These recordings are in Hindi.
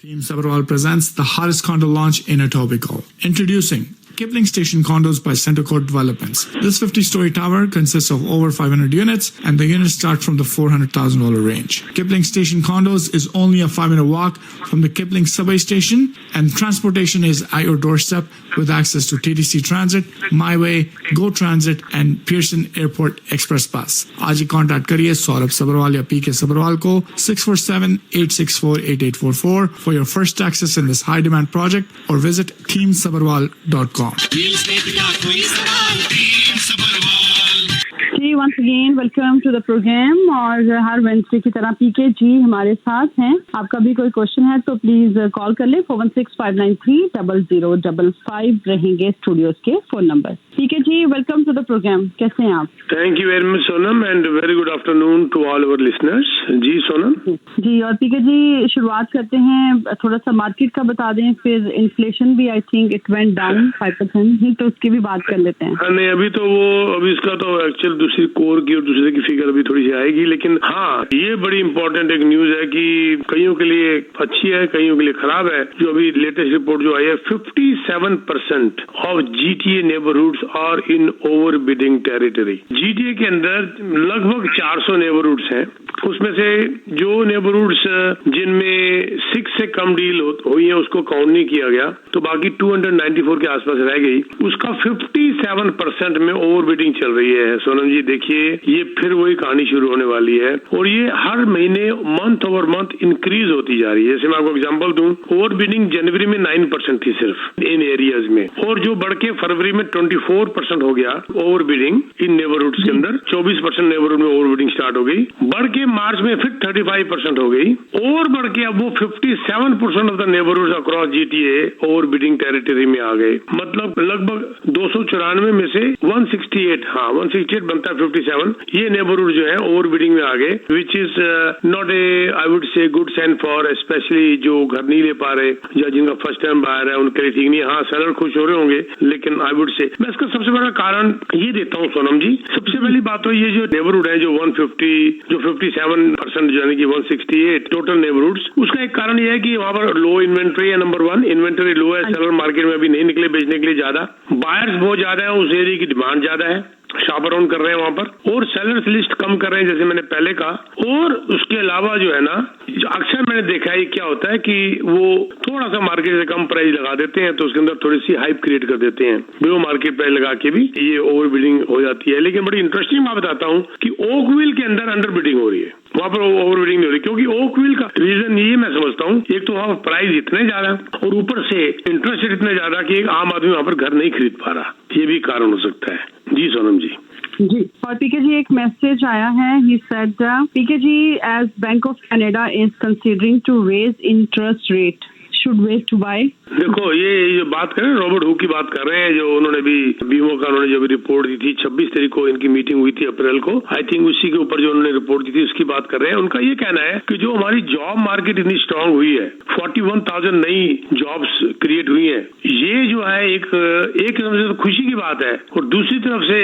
Team Sabharwal presents the hottest condo launch in Etobicoke. Introducing Kipling Station Condos by Centercourt Developments. This 50-story tower consists of over 500 units, and the units start from the $400,000 range. Kipling Station Condos is only a 5-minute walk from the Kipling subway station, and transportation is at your doorstep with access to TTC Transit, MyWay, Go Transit, and Pearson Airport Express Bus. आज ही कॉन्टैक्ट करिए सौरभ सबरवाल या PK Sabharwal को 647-864-8844 for your first access in this high-demand project, or visit teamsabharwal.com. Ji once again welcome to the program और हर वेंसडे की तरह पीके जी हमारे साथ हैं. आपका भी कोई क्वेश्चन है तो प्लीज कॉल कर ले. 4165930055 रहेंगे स्टूडियोज के phone number. PK ji welcome to the program. कैसे हैं आप? Thank you very much Sonam and very good afternoon to all our listeners. जी सोनम जी. और पीके जी शुरुआत करते हैं, थोड़ा सा मार्केट का बता दें, फिर इन्फ्लेशन भी I think it went down 5% तो उसकी भी बात कर लेते हैं. नहीं अभी तो वो अभी इसका तो एक्चुअल दूसरी कोर की और दूसरे की फिगर अभी थोड़ी सी आएगी, लेकिन हाँ ये बड़ी इंपॉर्टेंट एक न्यूज है कि कईयों के लिए अच्छी है, कईयों के लिए खराब है. जो अभी लेटेस्ट रिपोर्ट जो आई है 57% of GTA neighbourhoods are in over bidding territory. GTA के अंदर लगभग 400 नेबरहुड्स हैं. उसमें से जो नेबरहुड्स जिनमें 6 से कम डील हुई है उसको काउंट नहीं किया गया, तो बाकी 294 के आसपास रह गई. उसका 57% में ओवर बिडिंग चल रही है. सोनम जी देखिए ये फिर वही कहानी शुरू होने वाली है और ये हर महीने मंथ ओवर मंथ इंक्रीज होती जा रही है. जैसे मैं आपको एग्जांपल दूं, ओवर बिडिंग जनवरी में 9% थी सिर्फ इन एरियाज में, और जो बढ़ के फरवरी में 24% हो गया ओवर बिडिंग इन नेबरहुड्स के अंदर. 24% नेबरहुड में ओवर बिडिंग स्टार्ट हो गई. बढ़ के मार्च में फिर 35% हो गई और बढ़ के अब वो 57% of the neighbourhoods across GTA over bidding territory में आ गए. मतलब लगभग 294 में से 168 बनता है 57. ये नेबरहुड जो है ओवर बिडिंग में आ गए, which is not a I would say good sign for specially जो घर नहीं ले पा रहे या जिनका फर्स्ट टाइम बायर है उनके लिए ठीक नहीं. हाँ सेलर खुश हो रहे होंगे, लेकिन आई वुड से मैं इसका सबसे बड़ा कारण ये देता हूँ सोनम जी. सबसे पहली बात तो ये जो नेबरहुड है जो 150 जो 57% यानी कि 168 टोटल नेबरहुड्स, उसका एक कारण ये है कि वहाँ पर लो इन्वेंट्री है. नंबर 1 इन्वेंट्री लो है. सेलर मार्केट में अभी नहीं निकले बेचने के लिए ज्यादा. बायर्स बहुत ज्यादा है, उस एरिया की डिमांड ज्यादा है, शॉप अराउंड कर रहे हैं वहां पर, और सेलर्स लिस्ट कम कर रहे हैं जैसे मैंने पहले कहा. और उसके अलावा जो है ना, अक्सर मैंने देखा है क्या होता है कि वो थोड़ा सा मार्केट से कम प्राइस लगा देते हैं तो उसके अंदर थोड़ी सी हाइप क्रिएट कर देते हैं. बिलो मार्केट प्राइस लगा के भी ये ओवर बिडिंग हो जाती है. लेकिन बड़ी इंटरेस्टिंग मैं बताता हूँ कि ओकविल के अंदर अंडर बिडिंग हो रही है, वहां पर ओवर बिडिंग नहीं हो रही. क्योंकि ओकविल का रीजन ये मैं समझता हूँ, एक तो वहां प्राइस इतने ज्यादा और ऊपर से इंटरेस्ट रेट इतने ज्यादा कि एक आम आदमी वहां पर घर नहीं खरीद पा रहा. ये भी कारण हो सकता है. जी सोनम जी. जी. और पीके जी एक मैसेज आया है. He said PK ji as bank of Canada is considering to raise interest rate, should wait to buy. देखो ये जो बात कर रहे हैं रॉबर्ट हुक की बात कर रहे हैं, जो उन्होंने भी बीमो का उन्होंने जो भी रिपोर्ट दी थी 26 तारीख को इनकी मीटिंग हुई थी अप्रैल को. आई थिंक उसी के ऊपर जो उन्होंने रिपोर्ट दी थी उसकी बात कर रहे हैं. उनका ये कहना है कि जो हमारी जॉब मार्केट इतनी स्ट्रांग हुई है, 41,000 नई जॉब्स क्रिएट हुई है, ये जो है एक तरफ से तो खुशी की बात है और दूसरी तरफ से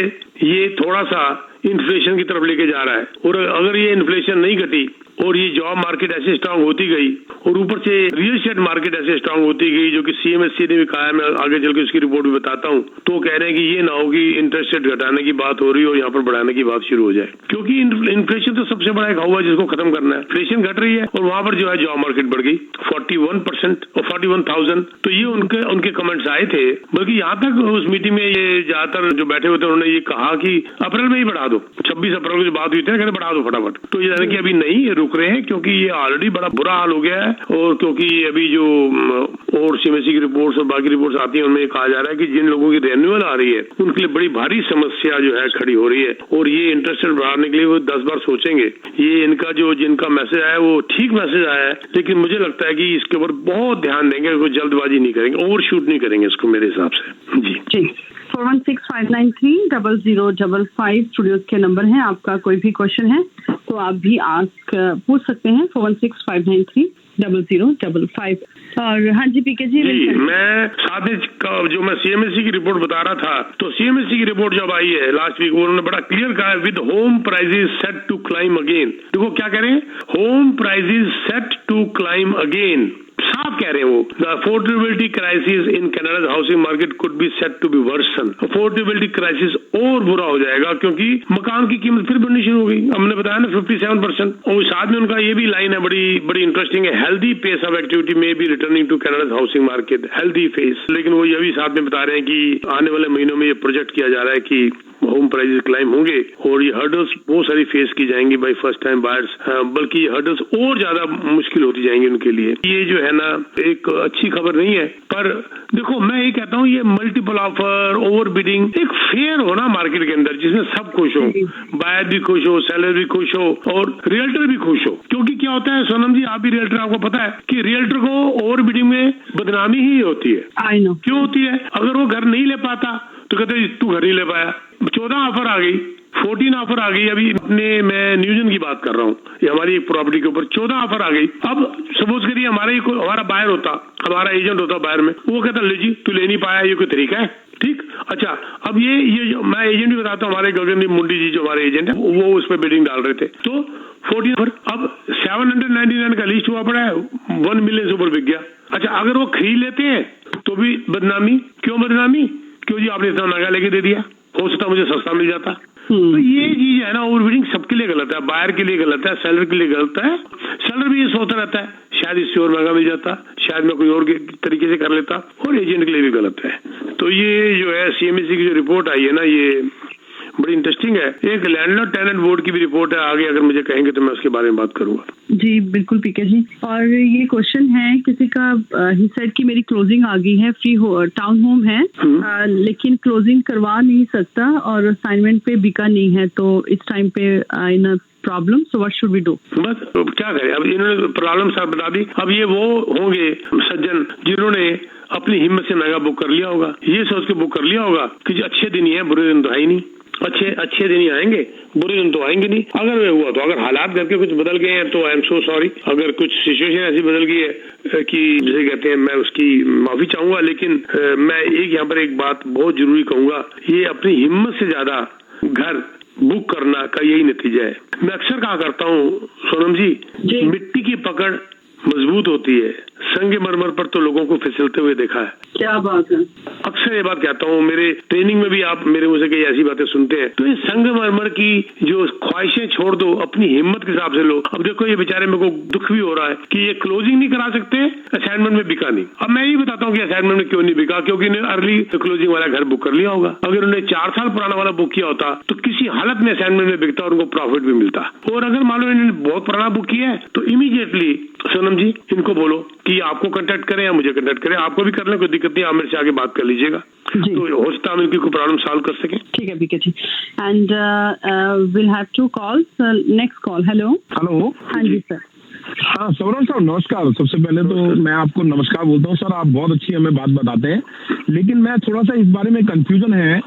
ये थोड़ा सा इन्फ्लेशन की तरफ लेके जा रहा है. और अगर ये इन्फ्लेशन नहीं घटी और ये जॉब मार्केट ऐसे स्ट्रांग होती गई और ऊपर से रियल एस्टेट मार्केट ऐसे स्ट्रांग होती गई, जो कि CMSC ने भी कहा है, मैं आगे चल के उसकी रिपोर्ट भी बताता हूँ, तो कह रहे हैं कि ये ना हो कि इंटरेस्ट रेट घटाने की बात हो रही हो, यहाँ पर बढ़ाने की बात शुरू हो जाए. क्योंकि इन्फ्लेशन तो सबसे बड़ा एक हवा जिसको खत्म करना है. इन्फ्लेशन घट रही है और वहां पर जो है जॉब मार्केट बढ़ गई 41% और 41,000. तो ये उनके कमेंट्स आए थे. बल्कि यहाँ तक उस मीटिंग में ये ज्यादातर जो बैठे हुए थे उन्होंने ये कहा कि अप्रैल में ही बढ़ा दो. 26 अप्रैल को जो बात हुई थी कहते बढ़ा दो फटाफट. तो ये कि अभी नहीं रुक रहे हैं क्योंकि ये ऑलरेडी बड़ा बुरा हाल हो गया है. और क्योंकि अभी जो और CMSC की रिपोर्ट्स और बाकी रिपोर्ट्स आती हैं उनमें कहा जा रहा है कि जिन लोगों की रेन्यूअल आ रही है उनके लिए बड़ी भारी समस्या जो है खड़ी हो रही है और ये इंटरेस्ट रेट बढ़ाने के लिए वो 10 बार सोचेंगे. ये इनका जो जिनका मैसेज आया वो ठीक मैसेज आया है, लेकिन मुझे लगता है कि इसके ऊपर बहुत ध्यान देंगे, कोई जल्दबाजी नहीं करेंगे, ओवरशूट नहीं करेंगे इसको मेरे हिसाब से. जी 4165930055 स्टूडियोज के नंबर हैं. आपका कोई भी क्वेश्चन है तो आप भी पूछ सकते हैं. 4165930055. और हाँ जी पीके जी. मैं साथ जो मैं CMSC की रिपोर्ट बता रहा था, तो CMSC की रिपोर्ट जब आई है लास्ट वीक, उन्होंने बड़ा क्लियर कहा है with home prices set to climb again. देखो क्या कह रहे हैं, home prices set to climb again. साफ कह रहे हैं वो, the affordability crisis in Canada's housing market could be set to be worsen. Affordability crisis और बुरा हो जाएगा क्योंकि मकान की कीमत फिर बढ़नी शुरू हो गई। हमने बताया ना 57%। और साथ में उनका ये भी लाइन है बड़ी इंटरेस्टिंग है, हेल्दी पेस ऑफ एक्टिविटी में be returning to Canada's housing market, healthy face. लेकिन वो ये भी साथ में बता रहे हैं कि आने वाले महीनों में ये प्रोजेक्ट किया जा रहा है कि होम प्राइसेस क्लाइम होंगे और ये हर्डल्स बहुत सारी फेस की जाएंगी बाय फर्स्ट टाइम बायर्स, बल्कि ये हर्डल्स और ज्यादा मुश्किल होती जाएंगी उनके लिए। ये जो है ना एक अच्छी खबर नहीं है। पर देखो मैं ये कहता हूँ ये मल्टीपल ऑफर, ओवर बिडिंग, एक फेयर हो ना मार्केट के अंदर जिसमें सब खुश हो, बायर भी खुश हो, सेलर भी खुश हो और रियल्टर भी खुश हो। क्योंकि क्या होता है सोनम जी, आप भी रियल्टर, आपको पता है कि रियल्टर को ओवर बिडिंग में बदनामी ही होती है। क्यों होती है? अगर वो घर नहीं ले पाता तो कहते तू घर नहीं ले पाया। 14 ऑफर आ गई, 14 ऑफर आ गई। अभी मैं न्यूजन की बात कर रहा हूँ, ये हमारी एक प्रॉपर्टी के ऊपर 14 ऑफर आ गई। अब सपोज करिए हमारा बायर होता, हमारा एजेंट होता बायर में, वो कहता ले जी तू ले नहीं पाया, ये कोई तरीका है? ठीक, अच्छा अब ये जो मैं एजेंट भी बताता हूँ, हमारे गगनदीप मुंडी जी जो हमारे एजेंट है वो उस पर बिडिंग डाल रहे थे तो 14 ऑफर, अब 799 का लिस्ट हुआ पड़ा है, 1 मिलियन से ऊपर बिक गया। अच्छा अगर वो खरीद लेते हैं तो भी बदनामी। क्यों बदनामी? क्यों जी आपने इतना महंगा लेके दे दिया, हो सकता मुझे सस्ता मिल जाता। तो ये चीज है ना, ओवरबिडिंग सबके लिए गलत है, बायर के लिए गलत है, सेलर के लिए गलत है। सेलर भी ये सोचता रहता है शायद इससे और महंगा मिल जाता, शायद मैं कोई और तरीके से कर लेता, और एजेंट के लिए भी गलत है। तो ये जो है CMHC की जो रिपोर्ट आई है ना, ये बड़ी इंटरेस्टिंग है। एक लैंडलॉर्ड टेनेंट बोर्ड की भी रिपोर्ट है, आगे अगर मुझे कहेंगे तो मैं उसके बारे में बात करूंगा। जी बिल्कुल पीके जी। और ये क्वेश्चन है किसी का, ही सेड कि मेरी क्लोजिंग आ गई है, फ्री टाउन होम है, लेकिन क्लोजिंग करवा नहीं सकता और असाइनमेंट पे बिका नहीं है, तो इस टाइम पे इन problem, so what should we do? बस क्या करें, अब इन्होंने प्रॉब्लम सब बता दी। अब ये वो होंगे सज्जन जिन्होंने अपनी हिम्मत से महंगा बुक कर लिया होगा, ये सोच के बुक कर लिया होगा कि अच्छे दिन ही है, बुरे दिन तो है ही नहीं। अच्छे दिन ही आएंगे, बुरे दिन तो आएंगे नहीं। अगर वे हुआ तो, अगर हालात घर के कुछ बदल गए हैं तो आई एम सो सॉरी। अगर कुछ सिचुएशन ऐसी बदल गई है कि जिसे कहते हैं, मैं उसकी माफी चाहूंगा। लेकिन मैं यहाँ पर एक बात बहुत जरूरी कहूंगा, ये अपनी हिम्मत से ज्यादा घर बुक करना का यही नतीजा है। मैं अक्सर कहा करता हूँ सोनम जी, मिट्टी की पकड़ मजबूत होती है, संगमरमर पर तो लोगों को फिसलते हुए देखा है। क्या बात है। अक्सर ये बात कहता हूँ, मेरे ट्रेनिंग में भी आप मेरे मुंह से कई ऐसी बातें सुनते हैं। तो ये संगमरमर की जो ख्वाहिशें छोड़ दो, अपनी हिम्मत के हिसाब से लो। अब देखो ये बेचारे मेरे को दुख भी हो रहा है कि ये क्लोजिंग नहीं करा सकते, असाइनमेंट में बिका नहीं। अब मैं ये बताता हूँ कि असाइनमेंट में क्यों नहीं बिका, क्योंकि इन्हें अर्ली क्लोजिंग वाला घर बुक कर लिया होगा। अगर उन्हें 4 साल पुराना वाला बुक किया होता तो किसी हालत में असाइनमेंट में बिकता और उनको प्रॉफिट भी मिलता। और अगर मान लो इन्होंने बहुत पुराना बुक किया है तो इमीडिएटली सोनम जी इनको बोलो कि आपको कांटेक्ट करें या मुझे कांटेक्ट करें, आपको भी कर लें, कोई दिक्कत नहीं, आप मेरे से आगे बात कर लीजिएगा, तो हो सकता है हम इनकी कोई प्रॉब्लम सॉल्व कर सकें। ठीक है BK ji. And will have 2 calls. Next call. Hello. हाँ जी सर। हाँ सौरभ साहब नमस्कार। सबसे पहले तो मैं आपको नमस्कार बोलता हूँ सर, आप बहुत अच्छी हमें बात बताते हैं। लेकिन मैं थोड़ा सा इस बारे में कंफ्यूजन है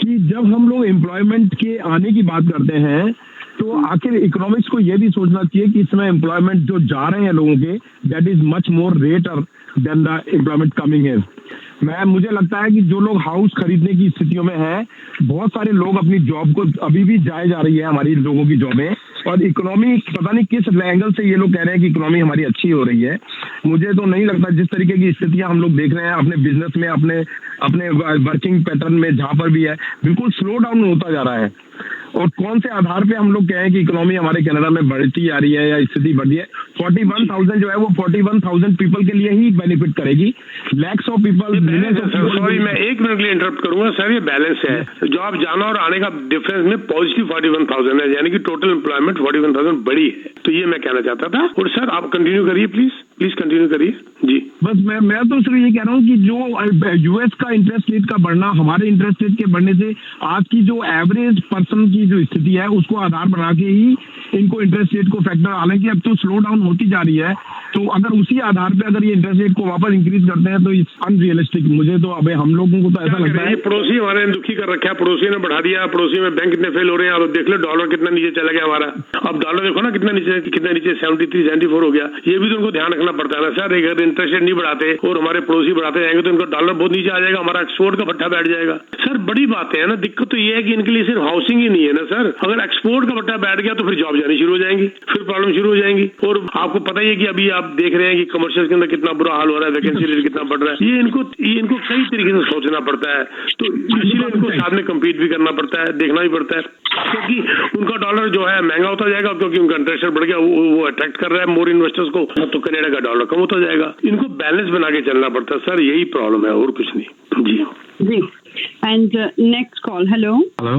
कि जब हम लोग एम्प्लॉयमेंट के आने की बात करते हैं तो आखिर इकोनॉमिक्स को यह भी सोचना चाहिए कि इसमें एम्प्लॉयमेंट जो जा रहे हैं लोगों के, that is much more rather than the employment coming है। मुझे लगता है कि जो लोग हाउस खरीदने की स्थितियों में हैं, बहुत सारे लोग अपनी जॉब को अभी भी जाए जा रही है हमारी लोगों की जॉबें, और इकोनॉमी पता नहीं किस एंगल से ये लोग कह रहे हैं कि इकोनॉमी हमारी अच्छी हो रही है। मुझे तो नहीं लगता। जिस तरीके की स्थितियां हम लोग देख रहे हैं अपने बिजनेस में, अपने वर्किंग पैटर्न में, जहां पर भी है बिल्कुल स्लो डाउन होता जा रहा है। और कौन से आधार पे हम लोग कहें कि इकोनॉमी हमारे कनाडा में बढ़ती जा रही है या स्थिति बढ़ रही है? 41,000 जो है वो 41,000 पीपल के लिए ही बेनिफिट करेगी। Lakhs of people. सॉरी मैं 1 मिनट के लिए इंटरप्ट करूंगा सर, ये बैलेंस है। जॉब जाना और आने का डिफरेंस में पॉजिटिव 41,000 है, यानी कि टोटल एम्प्लॉयमेंट 41,000 बड़ी है। तो ये मैं कहना चाहता था। और सर आप कंटिन्यू करिए, प्लीज कंटिन्यू करिए जी। बस मैं तो सिर्फ ये कह रहा हूँ कि जो यूएस का इंटरेस्ट रेट का बढ़ना, हमारे इंटरेस्ट रेट के बढ़ने से आज की जो एवरेज पर्सन की जो स्थिति है उसको आधार बना के ही इनको इंटरेस्ट रेट को फैक्टर, हालांकि अब तो स्लो डाउन होती जा रही है, तो अगर उसी आधार पे अगर ये इंटरेस्ट रेट को वापस इंक्रीज करते हैं तो इट्स अनरियलिस्टिक। मुझे तो अब हम लोगों को तो ऐसा लगता है पड़ोसी हमारे दुखी कर रखा है, पड़ोसी ने बढ़ा दिया, पड़ोसी में बैंक कितने फेल हो रहे हैं। अब देख लो डॉलर कितना नीचे चला गया हमारा। अब डॉलर देखो ना कितना नीचे 73 74 हो गया। ये भी तो उनको ध्यान रखना पड़ता है ना सर। अगर इंटरेस्ट रेट नहीं बढ़ाते और हमारे पड़ोसी बढ़ाते जाएंगे तो इनका डॉलर बहुत नीचे आ जाएगा, हमारा एक्सपोर्ट का भट्ठा बैठ जाएगा। सर बड़ी बात है ना, दिक्कत तो ये है कि इनके लिए सिर्फ हाउसिंग ही नहीं है ना सर, अगर एक्सपोर्ट का भट्ठा बैठ गया तो फिर जॉब जानी शुरू हो जाएंगी, फिर प्रॉब्लम शुरू हो जाएंगी। और आपको पता ही है कि अभी आप देख रहे हैं कि कमर्शियल के अंदर कितना बुरा हाल हो रहा है, वैकेंसी रेट कितना बढ़ रहा है। ये इनको कई तरीके से सोचना पड़ता है, तो इसीलिए इनको साथ में कम्पीट भी करना पड़ता है, देखना भी पड़ता है, क्योंकि उनका डॉलर जो है महंगा होता जाएगा, क्योंकि उनका इंटरेस्ट रेट बढ़ गया, वो अट्रैक्ट कर रहा है मोर इन्वेस्टर्स को, तो कनाडा का डॉलर कम होता जाएगा। इनको बैलेंस बना के चलना पड़ता है सर, यही प्रॉब्लम है और कुछ नहीं। जी जी। And next call. Hello hello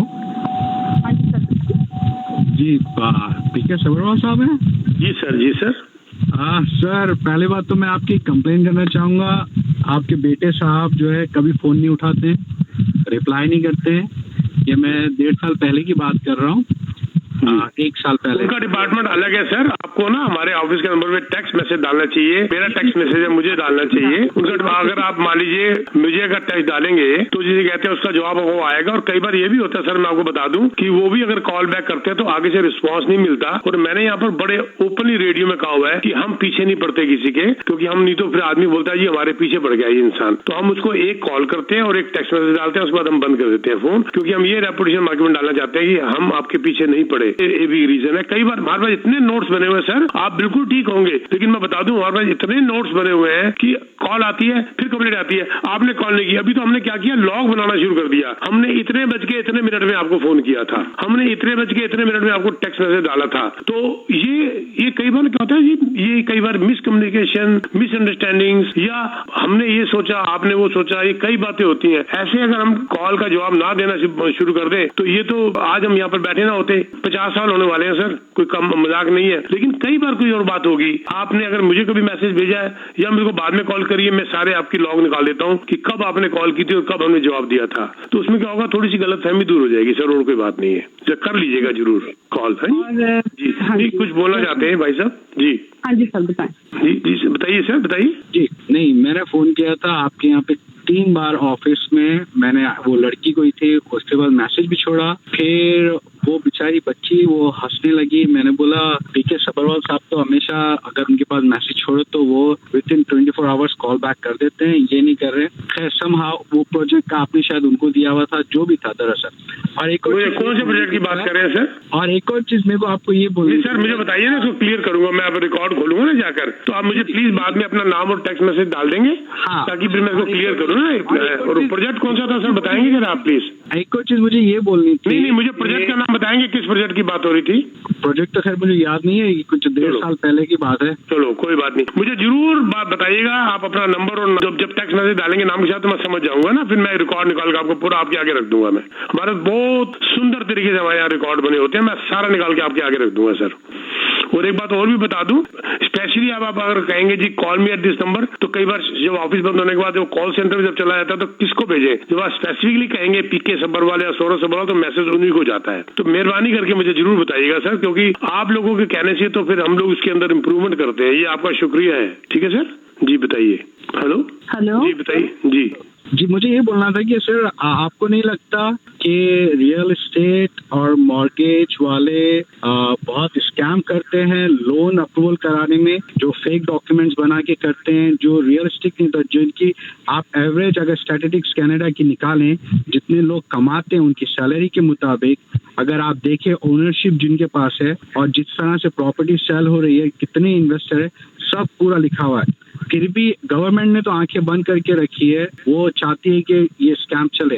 जी, पीके सब्रवाल साहब हैं? जी सर, जी सर। सर पहले बात तो मैं आपकी कंप्लेन करना चाहूँगा, आपके बेटे साहब जो है कभी फ़ोन नहीं उठाते, रिप्लाई नहीं करते हैं। ये मैं 1.5 साल पहले की बात कर रहा हूँ, 1 साल पहले। उनका डिपार्टमेंट अलग है सर, आपको ना हमारे ऑफिस के नंबर पे टेक्स्ट मैसेज डालना चाहिए, मेरा टेक्स्ट मैसेज है, मुझे डालना चाहिए उनका। अगर आप मान लीजिए मुझे अगर टेक्स्ट डालेंगे तो जिसे कहते हैं उसका जवाब वो आएगा। और कई बार ये भी होता है सर, मैं आपको बता दूं कि वो भी अगर कॉल बैक करते हैं तो आगे से रिस्पॉन्स नहीं मिलता। और मैंने यहाँ पर बड़े ओपनली रेडियो में कहा हुआ है कि हम पीछे नहीं पड़ते किसी के, क्योंकि हम नहीं तो फिर आदमी बोलता है जी हमारे पीछे पड़ गया ये इंसान, तो हम उसको एक कॉल करते हैं और एक टेक्स्ट मैसेज डालते हैं, उसके बाद हम बंद कर देते हैं फोन, क्योंकि हम ये रेपुटेशन मार्केट में डालना चाहते हैं कि हम आपके पीछे नहीं पड़े। ये भी रीजन है। कई बार हमारे पास इतने नोट्स बने हुए हैं सर, आप बिल्कुल ठीक होंगे, लेकिन मैं बता दूं हमारे पास इतने नोट्स बने हुए हैं कि कॉल आती है फिर कंप्लेंट आती है, आपने कॉल नहीं किया। अभी तो हमने क्या किया, लॉग बनाना शुरू कर दिया, हमने इतने बज के इतने मिनट में आपको फोन किया था, हमने इतने बज के इतने मिनट में आपको टेक्स्ट मैसेज डाला था। तो ये कई बार क्या होता है जी, ये कई बार मिसकम्युनिकेशन, मिसअंडरस्टैंडिंग्स, या हमने ये सोचा आपने वो सोचा, ये कई बातें होती हैं। ऐसे अगर हम कॉल का जवाब ना देना शुरू कर दें तो ये तो आज हम यहाँ पर बैठे ना होते, 50 साल होने वाले हैं सर, कोई कम मजाक नहीं है। लेकिन कई बार कोई और बात होगी, आपने अगर मुझे कभी मैसेज भेजा है या मेरे को बाद में कॉल करिए, मैं सारे आपकी लॉग निकाल देता हूँ कि कब आपने कॉल की थी और कब हमने जवाब दिया था। तो उसमें क्या होगा, थोड़ी सी गलतफहमी दूर हो जाएगी सर, और कोई बात नहीं है, कर लीजिएगा जरूर कॉल। जी जी, कुछ बोलना चाहते हैं भाई साहब? जी हाँ जी सर बताएं। जी जी बताइए सर, बताइए। जी नहीं, मैंने फ़ोन किया था आपके यहाँ पे 3 बार ऑफिस में, मैंने वो लड़की कोई थी, उसके बाद मैसेज भी छोड़ा, फिर वो बेचारी बच्ची वो हंसने लगी। मैंने बोला पीके सब्रवाल साहब तो हमेशा अगर उनके पास मैसेज छोड़ो तो वो विदिन 24 आवर्स कॉल बैक कर देते हैं, ये नहीं कर रहे। खैर समहाउ वो प्रोजेक्ट का आपने शायद उनको दिया हुआ था, जो भी था दरअसल। और एक और कौन से प्रोजेक्ट की बात कर रहे हैं सर? और एक और चीज मेरे को आपको ये बोलनी सर, मुझे बताइए ना, उसको क्लियर करूंगा मैं, अब रिकॉर्ड खोलूंगा ना जाकर, तो आप मुझे प्लीज बाद में अपना नाम और टेक्स्ट मैसेज डाल देंगे, हाँ, ताकि फिर मैं इसको क्लियर करूँ ना। और प्रोजेक्ट कौन सा था सर, बताएंगे क्या आप प्लीज? एक और चीज मुझे ये बोलनी थी। नहीं, मुझे प्रोजेक्ट का नाम बताएंगे, किस प्रोजेक्ट की बात हो रही थी? प्रोजेक्ट तो खैर मुझे याद नहीं है, कुछ 1.5 साल पहले की बात है। चलो कोई बात नहीं, मुझे जरूर बात बताइएगा, आप अपना नंबर और जब टेक्स्ट मैसेज डालेंगे नाम के साथ तो मैं समझ जाऊंगा ना, फिर मैं रिकॉर्ड निकाल के आपको पूरा आपके आगे रख दूंगा। मैं हमारे बहुत सुंदर तरीके से हमारे यहाँ रिकॉर्ड बने होते हैं, मैं सारा निकाल के आपके आगे रख दूंगा सर। और एक बात और भी बता दूं, स्पेशली आप अगर कहेंगे जी call me at this number, तो कई बार जब ऑफिस बंद होने के बाद वो कॉल सेंटर जब चला जाता है तो किसको भेजें? जब आप स्पेसिफिकली कहेंगे पीके सब्रवाल या सौरभ सब्रवाल तो मैसेज उन्हीं को जाता है। तो मेहरबानी करके मुझे जरूर बताइएगा सर, क्योंकि आप लोगों के कहने से तो फिर हम लोग इसके अंदर इम्प्रूवमेंट करते हैं। ये आपका शुक्रिया है। ठीक है सर, जी बताइए। हेलो जी बताइए। जी मुझे ये बोलना था कि सर आपको नहीं लगता कि रियल एस्टेट और मॉर्गेज वाले बहुत स्कैम करते हैं लोन अप्रूवल कराने में, जो फेक डॉक्यूमेंट्स बना के करते हैं, जो रियलिस्टिक नहीं, तो जिनकी आप एवरेज अगर स्टैटिस्टिक्स कनाडा की निकालें, जितने लोग कमाते हैं उनकी सैलरी के मुताबिक, अगर आप देखें ओनरशिप जिनके पास है और जिस तरह से प्रॉपर्टी सेल हो रही है, कितने इन्वेस्टर है, सब पूरा लिखा हुआ है। फिर भी गवर्नमेंट ने तो आंखें बंद करके रखी है, वो चाहती है कि ये स्कैम चले।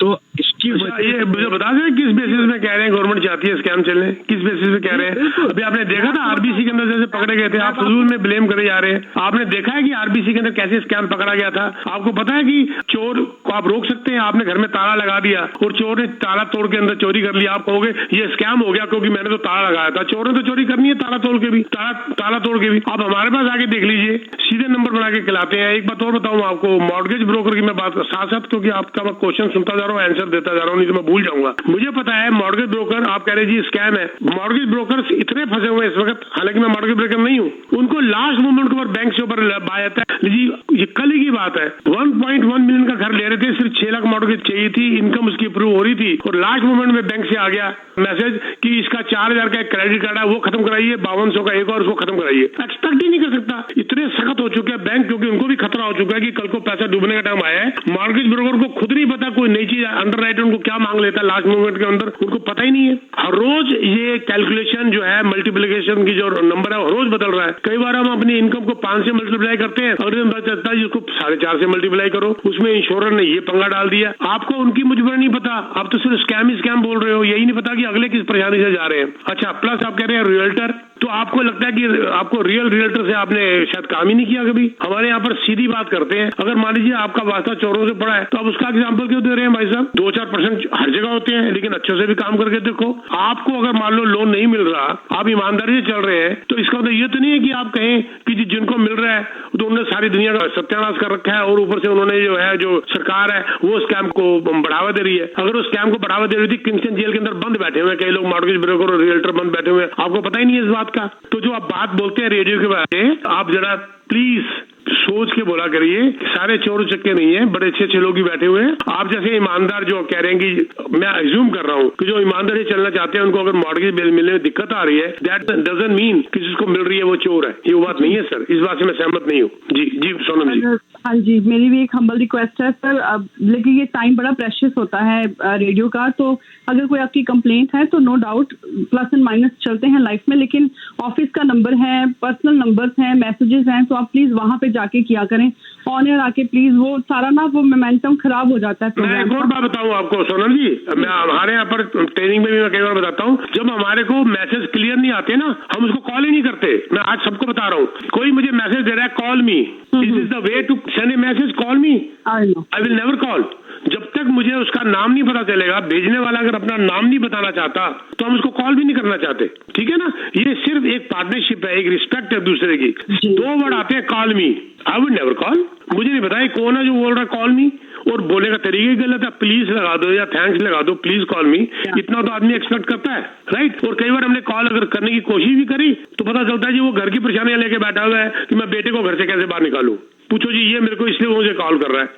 तो इसकी ये मुझे बता दें किस बेसिस में कह रहे हैं गवर्नमेंट चाहती है स्कैम चलने, किस बेसिस में कह रहे हैं? अभी आपने देखा था आरबीसी के अंदर जैसे पकड़े गए थे, आप फजूल में ब्लेम करे जा रहे हैं। आपने देखा है कि आरबीसी के अंदर कैसे स्कैम पकड़ा गया था? आपको पता है कि चोर को आप रोक सकते हैं, आपने घर में ताला लगा दिया और चोर ने ताला तोड़ के अंदर चोरी कर लिया, आप कहोगे ये स्कैम हो गया क्योंकि मैंने तो ताला लगाया था। चोर ने तो चोरी करनी है ताला तोड़ के भी, ताला तोड़ के भी। आप हमारे पास आके देख लीजिए, सीधे नंबर बना के खिलाते हैं। एक बात और बताऊं आपको, मॉर्गेज ब्रोकर की मैं बात साथ साथ, क्योंकि आपका मैं क्वेश्चन सुनता जा रहा हूँ, आंसर देता जा रहा हूँ, नहीं तो मैं भूल जाऊंगा। मुझे पता है मॉर्गेज ब्रोकर, आप कह रहे जी स्कैम है, मॉर्गेज ब्रोकर इतने फंसे हुए इस वक्त, हालांकि मैं मॉर्गेज ब्रोकर नहीं हूँ, उनको लास्ट मोमेंट के ऊपर बैंक से ऊपर बाय आता है जी। ये कल ही की बात है, 1.1 मिलियन का घर ले रहे थे, सिर्फ 6 लाख मॉर्गेज चाहिए थी, इनकम उसकी अप्रूव हो रही थी, और लास्ट मोमेंट में बैंक से आ गया मैसेज कि इसका 4,000 का एक क्रेडिट कार्ड है वो खत्म कराइए, 5200 का एक और उसको खत्म कराइए। एक्सपेक्ट ही नहीं कर सकता, इतने सख्त हो चुके हैं बैंक, क्योंकि उनको भी खतरा हो चुका है कि कल को पैसा डूबने का टाइम आया है। मॉर्गेज ब्रोकर को खुद नहीं पता कोई नई चीज अंडर राइटर उनको क्या मांग लेता है लास्ट मोमेंट के अंदर, उनको पता ही नहीं है। हर रोज ये कैलकुलेशन जो है, मल्टीप्लिकेशन की जो नंबर है, रोज बदल रहा है। कई बार हम अपनी इनकम को 5 से मल्टीप्लाई करते हैं, अगले दिन पता चलता है जिसको 4.5 से मल्टीप्लाई करो, उसमें इंश्योरेंस ने ये पंगा डाल दिया। आपको उनकी मुझबर नहीं पता, आप तो सिर्फ स्कैम ही स्कैम बोल रहे हो, यही नहीं पता कि अगले किस परेशानी से जा रहे हैं। अच्छा, प्लस आप कह रहे हैं रियल्टर, तो आपको लगता है कि आपको रियल रियल्टर से आपने शायद काम ही नहीं किया कभी। हमारे यहाँ पर सीधी बात करते हैं, अगर मान लीजिए आपका वास्ता चोरों से पड़ा है तो आप उसका एग्जाम्पल क्यों दे रहे हैं भाई साहब? 2-4% हर जगह होते हैं, लेकिन अच्छे से भी काम करके देखो। आपको अगर मान लो लोन नहीं मिल रहा, आप ईमानदारी से चल रहे हैं, तो इसका मतलब ये तो नहीं है कि आप कहें कि जिनको मिल रहा है तो उन्होंने सारी दुनिया का सत्यानाश कर रखा है, और ऊपर से उन्होंने जो है, जो सरकार है वो स्कैम को बढ़ावा दे रही है। अगर वो स्कैम को बढ़ावा दे रही थी, किंगस्टन जेल के अंदर बंद बैठे हुए कई लोग, मॉर्गेज ब्रोकर और रियल्टर बंद बैठे हुए, आपको पता ही नहीं है इस बात का। तो जो आप बात बोलते हैं रेडियो के बारे में, आप जरा प्लीज सोच के बोला करिए, सारे चोर चक्के नहीं है, बड़े अच्छे अच्छे लोग भी बैठे हुए हैं। आप जैसे ईमानदार जो कह रहे हैं कि मैं अज्यूम कर रहा हूँ कि जो ईमानदार से चलना चाहते हैं उनको अगर मॉर्गेज बिल मिलने में दिक्कत आ रही है, दैट डजंट मीन कि जिसको मिल रही है वो चोर है, ये बात नहीं है सर, इस बात से मैं सहमत नहीं हूँ। जी सोनम जी। हाँ जी, मेरी भी एक हम्बल रिक्वेस्ट है सर, अब लेकिन ये टाइम बड़ा प्रेशियस होता है रेडियो का, तो अगर कोई आपकी कंप्लेंट है तो no doubt plus and minus चलते हैं लाइफ में, लेकिन ऑफिस का नंबर है, पर्सनल नंबर्स हैं, मैसेजेस हैं, तो आप प्लीज वहां पे जाके किया करें, ऑन एयर आके प्लीज, वो सारा ना वो मोमेंटम खराब हो जाता है। मैं एक और बात बताऊं आपको सोनम जी, मैं हमारे यहाँ पर ट्रेनिंग में भी मैं कई बार बताता हूँ, जब हमारे को मैसेज क्लियर नहीं आते ना, हम उसको कॉल ही नहीं करते। मैं आज सबको बता रहा हूँ, कोई मुझे मैसेज दे रहा है call me, this is the way to send a message, call me, I will never call. जब तक मुझे उसका नाम नहीं पता चलेगा, भेजने वाला अगर अपना नाम नहीं बताना चाहता तो हम उसको कॉल भी नहीं करना चाहते, ठीक है ना। ये सिर्फ एक पार्टनरशिप है, एक रिस्पेक्ट है दूसरे की। 2 वर्ड आते हैं call me, I would never call. मुझे नहीं पता कौन है जो बोल रहा है कॉल मी, और बोले का तरीका ही गलत है, प्लीज लगा दो या थैंक्स लगा दो, प्लीज कॉल मी, इतना तो आदमी एक्सपेक्ट करता है, राइट। और कई बार हमने कॉल अगर करने की कोशिश भी करी तो पता चलता है जी वो घर की परेशानियां लेके बैठा हुआ है कि मैं बेटे को घर से कैसे बाहर निकालूं। पूछो जी ये मेरे को इसलिए मुझे कॉल कर रहा है,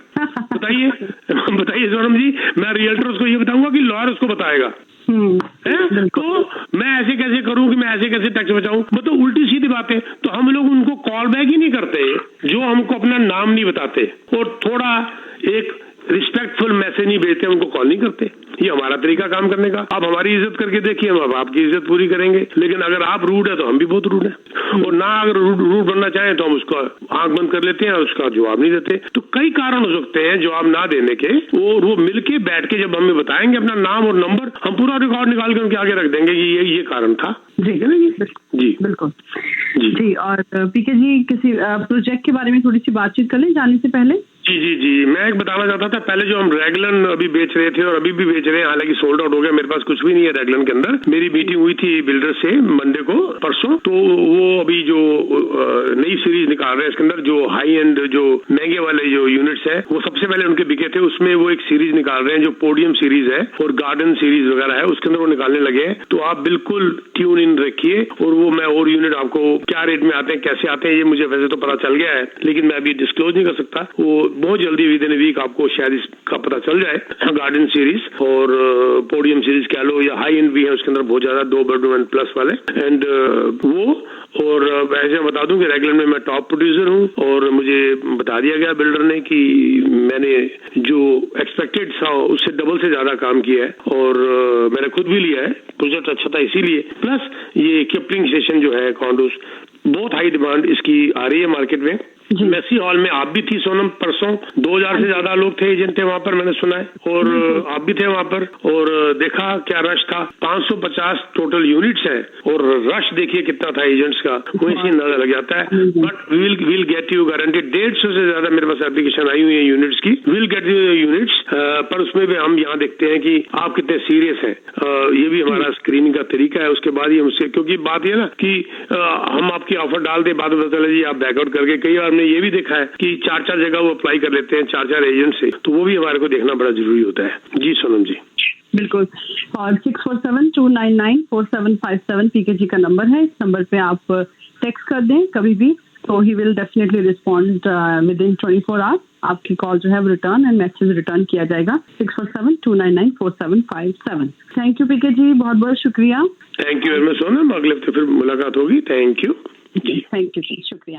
बताइए सोनम जी। मैं रियल्टर उसको ये बताऊंगा कि लॉयर उसको बताएगा, तो मैं ऐसे कैसे करूं कि मैं ऐसे कैसे टैक्स बचाऊं, तो उल्टी सीधी बात है। तो हम लोग उनको कॉल बैक ही नहीं करते जो हमको अपना नाम नहीं बताते, और थोड़ा एक रिस्पेक्टफुल मैसेज नहीं भेजते, उनको कॉल नहीं करते। ये हमारा तरीका काम करने का। आप हमारी इज्जत करके देखिए, हम आपकी इज्जत पूरी करेंगे, लेकिन अगर आप रूड है तो हम भी बहुत रूड है, और ना अगर रूड बनना चाहें तो हम उसको आंख बंद कर लेते हैं और उसका जवाब नहीं देते। तो कई कारण हो सकते हैं जवाब ना देने के, और वो मिलके बैठ के जब हमें बताएंगे अपना नाम और नंबर, हम पूरा रिकॉर्ड निकाल के उनके आगे रख देंगे कि ये कारण था। जी जी बिल्कुल जी। और पीके जी, किसी प्रोजेक्ट के बारे में थोड़ी सी बातचीत कर लें जाने से पहले। जी मैं एक बताना चाहता था, पहले जो हम रेगलन अभी बेच रहे थे और अभी भी बेच रहे हैं, हालांकि सोल्ड आउट हो गया, मेरे पास कुछ भी नहीं है रेगलन के अंदर। मेरी मीटिंग हुई थी बिल्डर से मंडे को, परसों, तो वो अभी जो नई सीरीज निकाल रहे हैं इसके अंदर, जो हाई एंड जो महंगे वाले जो यूनिट्स है वो सबसे पहले उनके बिके थे, उसमें वो एक सीरीज निकाल रहे हैं जो पोडियम सीरीज है और गार्डन सीरीज वगैरह है, उसके अंदर वो निकालने लगे हैं। तो आप बिल्कुल ट्यून इन रखिए, और वो मैं और यूनिट आपको क्या रेट में आते हैं, कैसे आते हैं, ये मुझे वैसे तो पता चल गया है, लेकिन मैं अभी डिस्क्लोज नहीं कर सकता। वो बहुत जल्दी विद इन वीक आपको शायद इसका पता चल जाए। गार्डन सीरीज और पोडियम सीरीज कह लो, या हाई एंड भी है उसके अंदर बहुत ज्यादा, 2 बेडरूम एंड प्लस वाले, एंड वो। और ऐसे बता दूं कि रेगुलर में मैं टॉप प्रोड्यूसर हूं, और मुझे बता दिया गया बिल्डर ने कि मैंने जो एक्सपेक्टेड था उससे डबल से ज्यादा काम किया है, और मैंने खुद भी लिया है, प्रोजेक्ट अच्छा था इसीलिए। प्लस ये किपलिंग स्टेशन जो है कॉन्डोज, बहुत हाई डिमांड इसकी आ रही है मार्केट में। मेसी हॉल में आप भी थी सोनम परसों, 2000 से ज्यादा लोग थे, एजेंट थे वहाँ पर, मैंने सुना है, और आप भी थे वहाँ पर, और देखा क्या रश था। 550 टोटल यूनिट्स है, और रश देखिए कितना था एजेंट्स का, वहीं से अंदाजा लग जाता है। But will get you guaranteed 150 से ज्यादा मेरे पास एप्लीकेशन आई हुई है यूनिट्स की, विल गेट यू यूनिट्स। पर उसमें भी हम यहाँ देखते हैं कि आप कितने सीरियस हैं, ये भी हमारा स्क्रीनिंग का तरीका है। उसके बाद ही हमसे, क्योंकि बात ये ना कि हम आपकी ऑफर डाल दे, बाद में पता चले जी आप बैकआउट करके, कई बार हमने ये भी देखा है कि 4-4 जगह वो अप्लाई कर लेते हैं, 4-4 एजेंट से, तो वो भी हमारे को देखना बड़ा जरूरी होता है। जी सोनम जी। बिल्कुल। और 647-299-4757 पीके जी का नंबर है। इस नंबर पे आप टेक्स्ट कर दें कभी भी, तो he will definitely respond with in 24 hours. आपकी कॉल जो है वो रिटर्न एंड मैसेज रिटर्न किया जाएगा। 647-299-4757। थैंक यू पीके जी, बहुत बहुत शुक्रिया। Thank you very much Sonam, अगले हफ्ते फिर मुलाकात होगी। थैंक यू जी। थैंक यू जी, शुक्रिया।